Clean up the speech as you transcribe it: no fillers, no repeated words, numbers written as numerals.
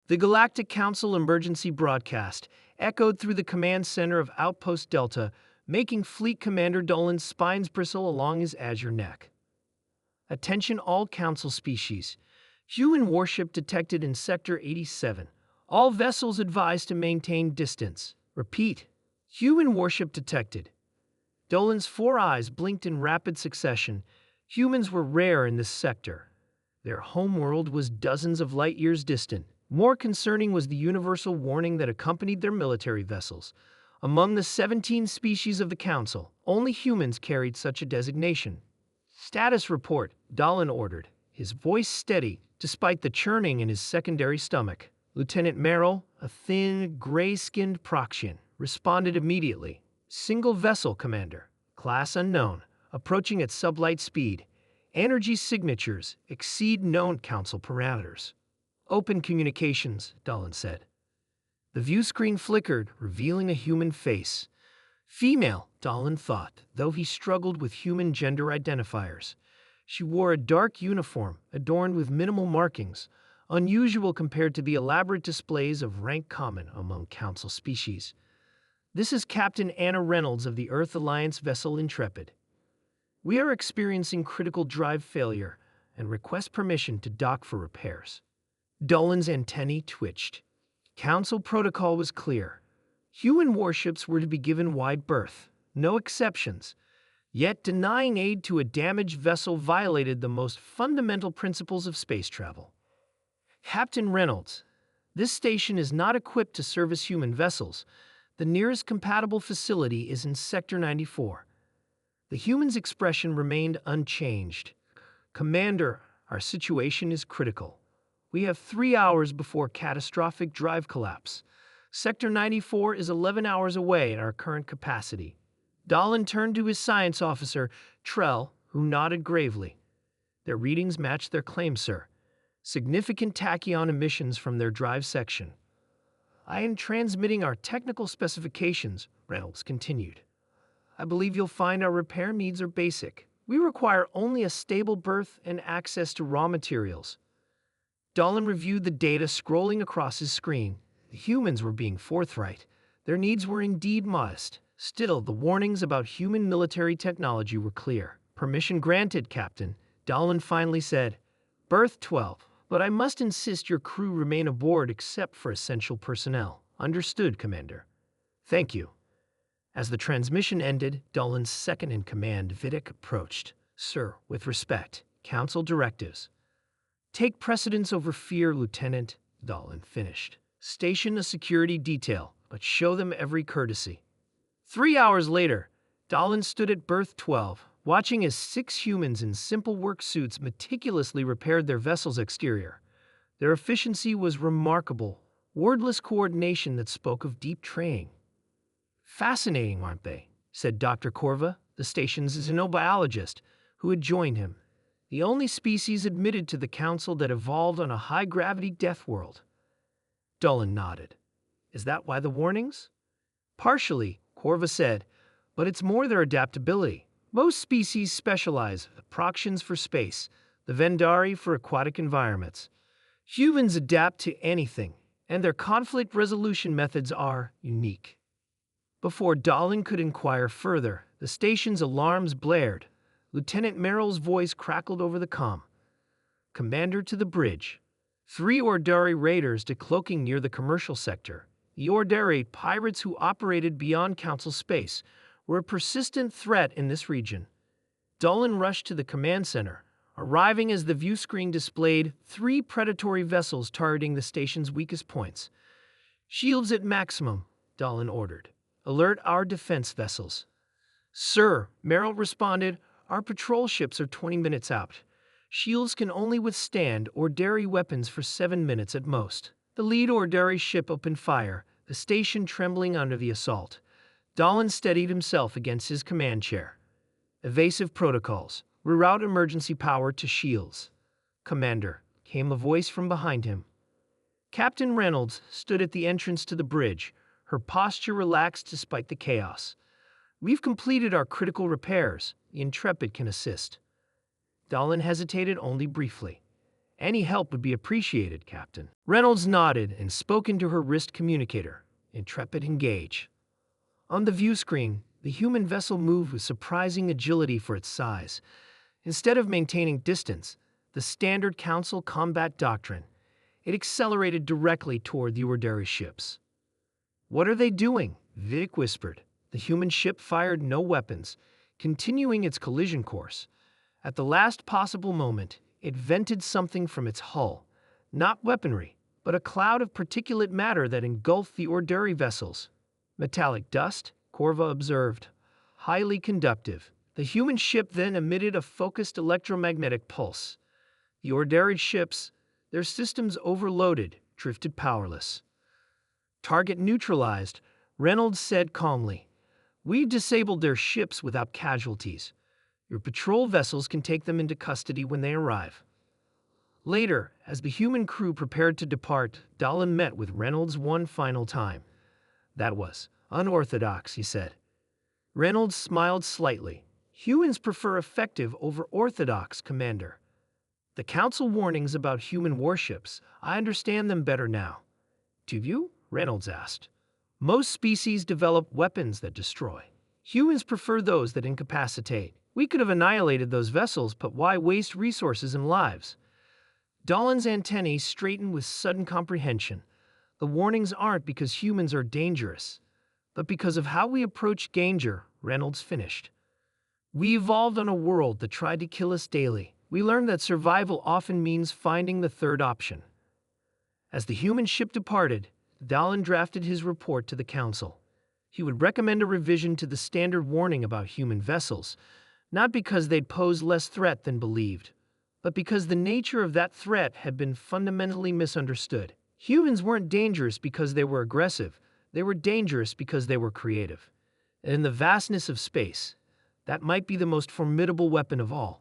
The Galactic Council emergency broadcast echoed through the command center of Outpost Delta, making Fleet Commander Dolan's spines bristle along his azure neck. Attention all Council species. Human warship detected in Sector 87. All vessels advised to maintain distance. Repeat. Human warship detected. Dolan's 4 eyes blinked in rapid succession. Humans were rare in this sector. Their homeworld was dozens of light years distant. More concerning was the universal warning that accompanied their military vessels. Among the 17 species of the Council, only humans carried such a designation. Status report, Dolan ordered, his voice steady despite the churning in his secondary stomach. Lieutenant Merrill, a thin, gray-skinned Proxian, responded immediately. Single vessel, Commander. Class unknown. Approaching at sublight speed. Energy signatures exceed known Council parameters. Open communications, Dolan said. The view screen flickered, revealing a human face. Female, Dolan thought, though he struggled with human gender identifiers. She wore a dark uniform, adorned with minimal markings, unusual compared to the elaborate displays of rank common among Council species. This is Captain Anna Reynolds of the Earth Alliance vessel Intrepid. We are experiencing critical drive failure and request permission to dock for repairs. Dolan's antennae twitched. Council protocol was clear. Human warships were to be given wide berth, no exceptions. Yet denying aid to a damaged vessel violated the most fundamental principles of space travel. Captain Reynolds, this station is not equipped to service human vessels. The nearest compatible facility is in Sector 94. The human's expression remained unchanged. Commander, our situation is critical. We have 3 hours before catastrophic drive collapse. Sector 94 is 11 hours away at our current capacity. Dolan turned to his science officer, Trell, who nodded gravely. Their readings matched their claims, sir. Significant tachyon emissions from their drive section. I am transmitting our technical specifications, Reynolds continued. I believe you'll find our repair needs are basic. We require only a stable berth and access to raw materials. Dolan reviewed the data scrolling across his screen. The humans were being forthright. Their needs were indeed modest. Still, the warnings about human military technology were clear. Permission granted, Captain, Dolan finally said. Berth 12, but I must insist your crew remain aboard except for essential personnel. Understood, Commander. Thank you. As the transmission ended, Dolan's second-in-command, Vidic, approached. Sir, with respect, Council directives. Take precedence over fear, Lieutenant, Dolan finished. Station a security detail, but show them every courtesy. 3 hours later, Dolan stood at berth 12, watching as 6 humans in simple work suits meticulously repaired their vessel's exterior. Their efficiency was remarkable, wordless coordination that spoke of deep training. Fascinating, aren't they? Said Dr. Corva, the station's xenobiologist, who had joined him. The only species admitted to the Council that evolved on a high-gravity death world. Dolan nodded. Is that why the warnings? Partially, Corva said, but it's more their adaptability. Most species specialize, the Proxians for space, the Vendari for aquatic environments. Humans adapt to anything, and their conflict resolution methods are unique. Before Dolan could inquire further, the station's alarms blared. Lieutenant Merrill's voice crackled over the comm. Commander to the bridge. 3 Ordari raiders decloaking near the commercial sector. The Ordari, pirates who operated beyond Council space, were a persistent threat in this region. Dolan rushed to the command center, arriving as the view screen displayed 3 predatory vessels targeting the station's weakest points. Shields at maximum, Dolan ordered. Alert our defense vessels. Sir, Merrill responded, our patrol ships are 20 minutes out. Shields can only withstand Ordari weapons for 7 minutes at most. The lead Ordari ship opened fire, the station trembling under the assault. Dolan steadied himself against his command chair. Evasive protocols. Reroute emergency power to shields. Commander, came a voice from behind him. Captain Reynolds stood at the entrance to the bridge, her posture relaxed despite the chaos. We've completed our critical repairs. The Intrepid can assist. Dolan hesitated only briefly. Any help would be appreciated, Captain. Reynolds nodded and spoke into her wrist communicator. Intrepid engage. On the view screen, the human vessel moved with surprising agility for its size. Instead of maintaining distance, the standard Council combat doctrine, it accelerated directly toward the Orderi ships. "What are they doing?" Vic whispered. The human ship fired no weapons, continuing its collision course. At the last possible moment, it vented something from its hull. Not weaponry, but a cloud of particulate matter that engulfed the Orderi vessels. "Metallic dust," Corva observed. "Highly conductive." The human ship then emitted a focused electromagnetic pulse. The Orderi ships, their systems overloaded, drifted powerless. "Target neutralized," Reynolds said calmly. "We've disabled their ships without casualties. Your patrol vessels can take them into custody when they arrive." Later, as the human crew prepared to depart, Dahlan met with Reynolds one final time. "That was unorthodox," he said. Reynolds smiled slightly. "Humans prefer effective over orthodox, Commander. The Council warnings about human warships, I understand them better now." "Do you?" Reynolds asked. "Most species develop weapons that destroy. Humans prefer those that incapacitate. We could have annihilated those vessels, but why waste resources and lives?" Dahlan's antennae straightened with sudden comprehension. "The warnings aren't because humans are dangerous, but because of how we approach danger," Reynolds finished. "We evolved on a world that tried to kill us daily. We learned that survival often means finding the third option." As the human ship departed, Dahlan drafted his report to the Council. He would recommend a revision to the standard warning about human vessels, not because they'd pose less threat than believed, but because the nature of that threat had been fundamentally misunderstood. Humans weren't dangerous because they were aggressive. They were dangerous because they were creative. And in the vastness of space, that might be the most formidable weapon of all.